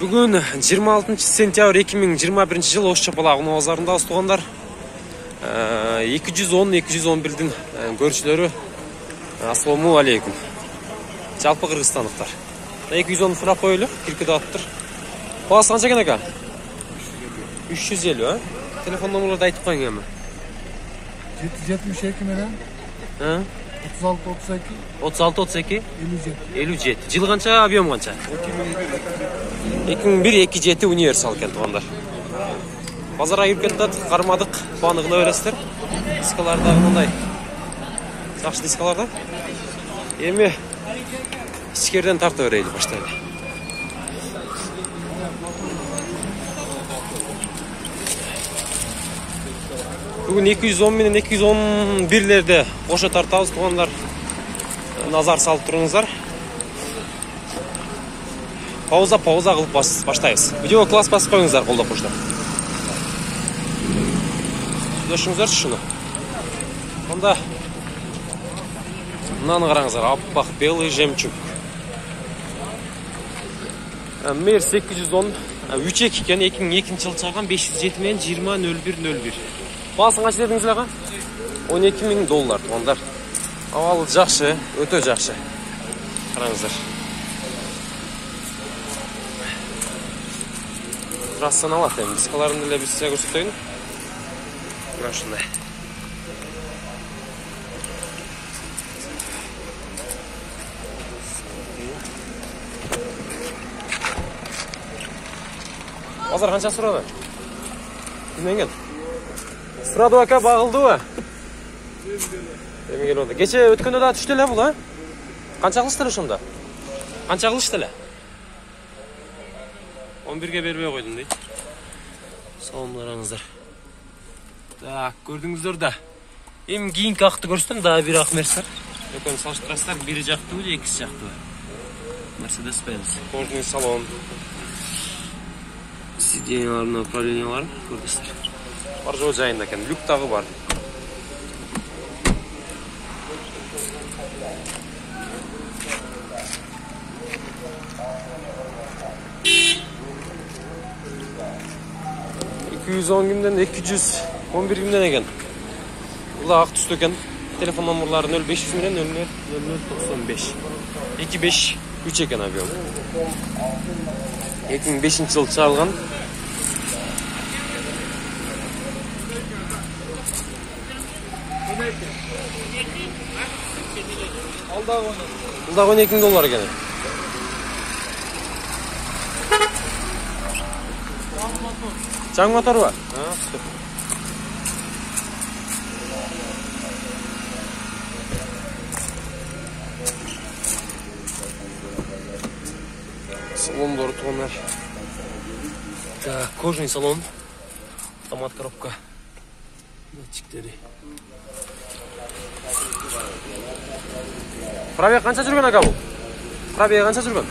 Бүгін 26 сентябрь 2021 жыл Ош Чапалағының базарында ұстығандар 210-211-дің көршілері ассаламу алейкум. Жалпы қырғызстандықтар. 210 сұрақ қойылы, кіркіді аттыр. Бағасы қанша екен ака? 350, а? Телефон номерларды айтып қойың әмі. 772 менен 36-32 57. Жыл қанша, объем қанша? 2001-27 универсал кен туғандар. Базарға үркеттат, қармадық, қуанығына өрестер. Дискалардағы мұндай. Жақшы дискаларда. Еме, ішкерден тарта өрейді баштайды. Бүгін 210 менен 211-лерді қоша тартауыз туғандар. Назар салып тұрыңыздар. Пауза қылып баштайыз. Видео класс басып қойыңыздар қолда қоштар. Дөшіңіздер шыны. Онда мынаны қараңыздар. Аппақ, белый жемчуг. Мер 810 3 екен 2002 жыл чаған 507 мен 20-01-01. Бағасын қанша дедіңіздер аға? $12,000 туғандар. Авалы жақшы, өте жақшы. Қараңыздар. Трассаны алады. Дискаларын діле біз сізге көрсетейін. Қырашындай. Базар қанша сұрады? Кімнен кел? Сұрады өке бағылды өе? Демегел олды. Кеше өткенде да түштелі бұл, а? Қанша қылыштылы шында? Қанша қылыштылы? 11-ге бермей қойдым дейді. Саламдарыңыздар. Так, көрдіңіздер да. Ем кейін қақты көрістім, да бір ақмерсір. Өкені салыштырастар, бірі жақты өде, екісі жақты өде. Мерседес Benz. Кожный салон. Сиденьяларын, управленияларын көрдістер. Бар жол жайында екен, люк тағы бар. $210,000'den 211,000'den екен. Бұл ақ түсті екен. Телефон номерлары 0500 менен 0095. 25-3 екен объем. 2005 жыл чарылған. Бұлдағы $12,000 екен. Жаң мотор бар? Салон дұры туғанар. Кожный салон. Автомат коробка. Датчиктері. Пробег қанша жүрген аға бұл? Пробег қанша жүрген?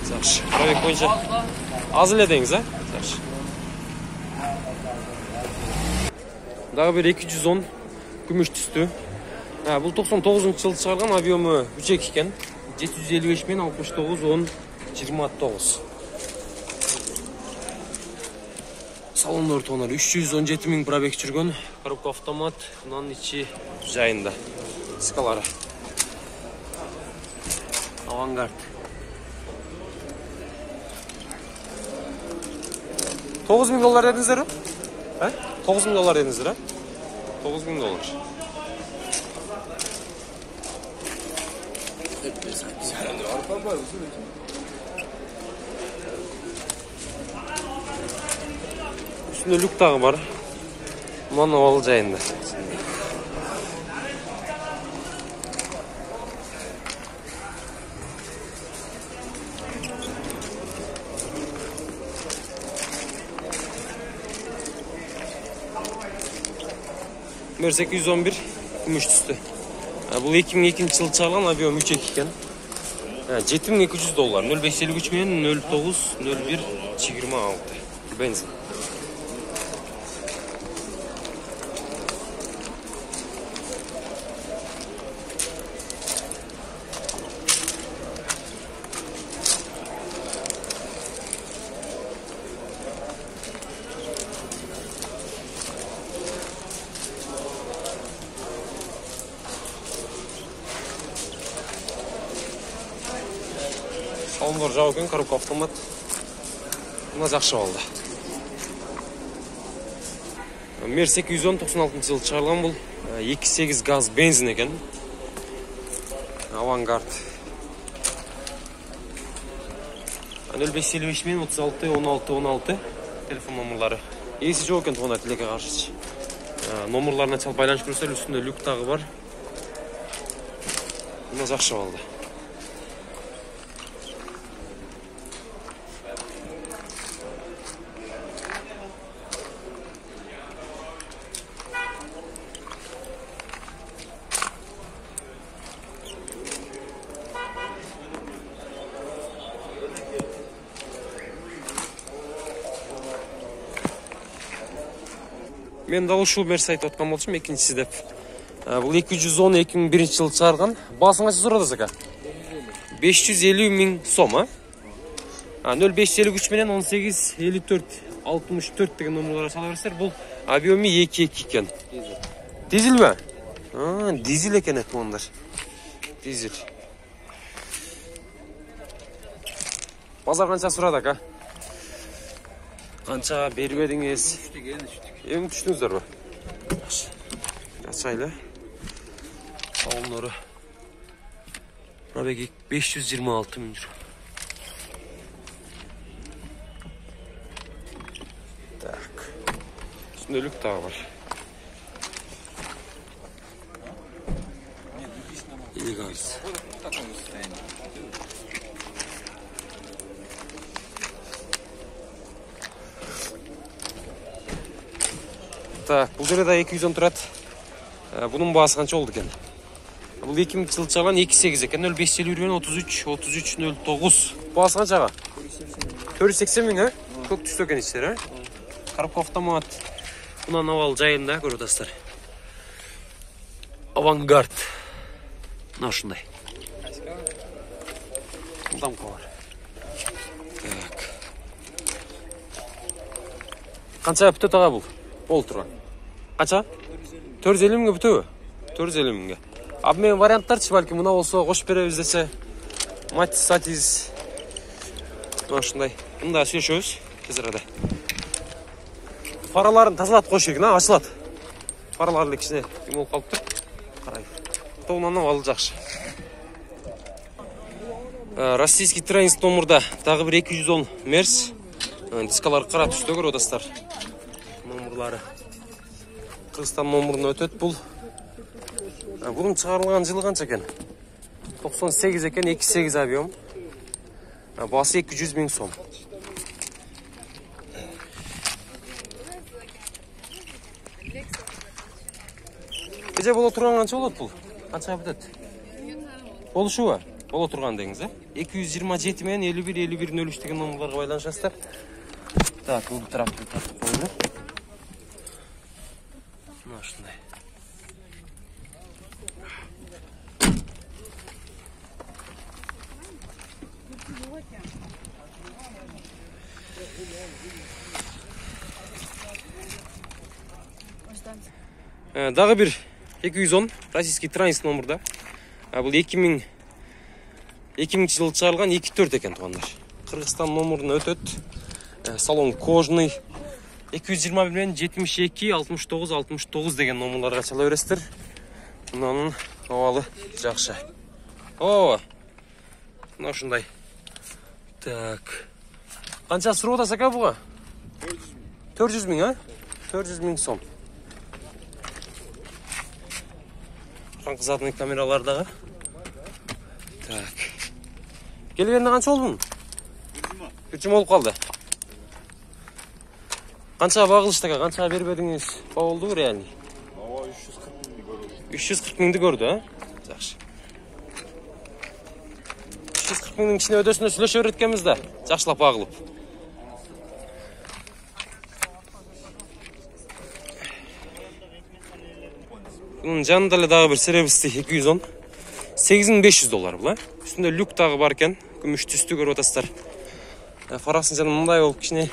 Жақшы. Пробег бойынша аз іледеңіз, а? Жақшы. Дағы бір 210 күміш түсті. Бұл 99 жылы шығарған, объемы 3 екен. 755 мен 69 10 29. Салондар тоңар 317,000 пробег жүрген. Коробка автомат, мұнан içi жайында. Дискалары. Авангард. $9,000 dedіңіздер, а? $9,000 dedіңіздер, а? $9,000. Üstünde люк тағы бар. Мануал жайында. Мөр 811 күміш түсті. Бұл 2002 жыл чарылған, объем 3 екен. $7,200. 0553 мен 09-01-26. Бензин. Салондар жабық екен, коробка автомат. Мына жақсы болды. Мерс 210 96 жылы шығарылған бұл. 2.8 газ бензин екен. Авангард. 0555 мен 36 16 16 телефон номерлары. Есі жоқ екен туғанда тілеке қарсы. Номерларына чал байланыс көрсетер, үстінде люк тағы бар. Мына жақсы болды. Мен дал ушул мерс айтып аткан болчумун, экинчиси деп. Бул 210 2001 жылы чыгарган. Баасын канча сурады ака? 550 000 сом, 0553 менен 18 54 64 деген номерларга чала берсеңер, бул объемы 2.2 экен. Дизелби? Дизель экен этмондар. Дизель. Базар канча сурады ака? Канча бербедиңиз? Ең түштіңіздер ба? Açayla. Salonları. Abi 526 bin euro. Так. Üstünde lük daha var. İyi gaz. Так, бұл жерде 210 тұрады. Бұның бағасы қанша oldu екен? Бұл 2000 жылы чалған 2.8 екен. 0551 33 09. Бағасы қаншаға? 480 000, көк түсті екен іштері. Коробка автомат. Бұнан авал жайында көріп. Авангард. Мына ушындай. Бұлдан қалар. Так. Қанша бүтөт аға бұл? Ол тұрған. Қанша? 450 000 бүтөбү? 450 000. Абы мен варианттарчы балки мына болсо кошуп беребиз десе. Мать сатиз. Мына ушундай. Мында сүйлөшөбүз кезер арада. Фараларын тазалатып коюш керек, ачылат. Фаралар кичине ким болуп калыптыр. Карай. Тоонан алып жакшы. Российский транзит номерда дагы бир 210 мерс. Дискалар кара түстө көрүп атасыздар. Номерлары. Кыргызстан номерин өтөт бул. Bunun çıkarılgan жылы канча экен? 98 экен, 2.8 объем. Басы 200 000 сом. Кеже боло турган канча болот бул? Канча бүтөт? Болушубу? Боло турган деңиз, 227 менен 51 деген номерларга байланышасыздар. Так, бул трактор тартып коюлду. Мына ушундай. Дагы бир 210 российский транзит номерда. Бул 2000 жылы чыгарылган 2.4 экен туугандар. Кыргызстан номерин өтөт. Салон кожный. 221 менен 72 69 69 деген номерларга чала бересиздер. Мынанын абалы жакшы. О! Мына ушундай. Так. Канча суроо атасыз ака буга? 400 000, 400 000 сом. Задний камералардагы. Так. Келгенде канча болду? 3 болуп калды. Канча багылышты ака, канча бербедиңиз? Болду реально. 340 000 көрдү, Жакшы. 340 000 ичине өдөсүнө сүйлөшө берет экенбиз да, жакшылап багылып. Bunun жанында эле дагы бир сервисти 210. $8500 бул, Үстүндө люк дагы бар экен, күмүш түстү көрүп атасыздар. Фарасын жана мындай болуп кичине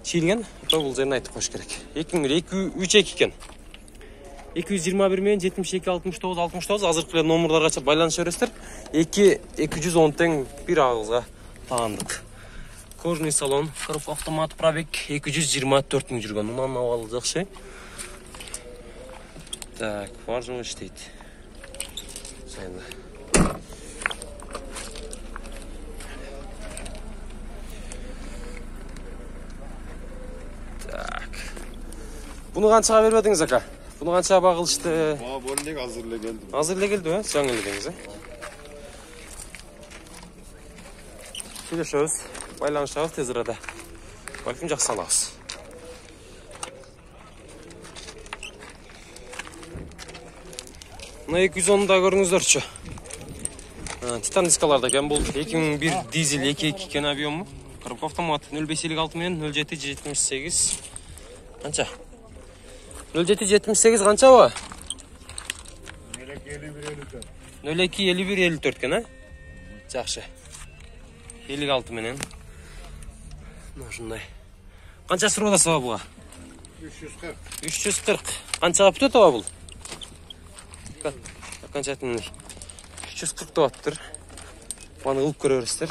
чийилген, бул жерин айтып коюш керек. 2.3 экен. 221 менен 72 69 69 азыркы эле номерларга байланыша бересиздер. 210 тең бир агызга тағандық. Кожный салон, коробка автомат, пробег 224 мың жүрген. Мұнан авалы жақсы. Так, бар жұмыс істейді. Сайында. Так. Бұны қаншаға беріп едіңіз, ака? Бұны қаншаға бағылышты? Бөлінек азырлы келді. Азырлы келді, жаңа келдіңіз, Сөйлешіңіз, байланышыңыз тез арада. Бәлкім жақсы аласыз. Мына 210-да көріңіздерші. Титан дискаларда екен бұл 2001 дизель 2.2 кен объемы. Коробка автомат 0556 мен 0778. Қанша? 0778 қанша ба? 025154 кен, а? Жақшы. 56 менен. Ношындай. Қанша сұрудасы ба бұға? 340. 340. Қаншаға бүтет оға бұл? Қанша әтімдей? 340 туаттыр. Баны ұлып көре өрістер.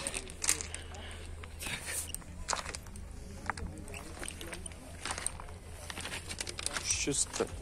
340.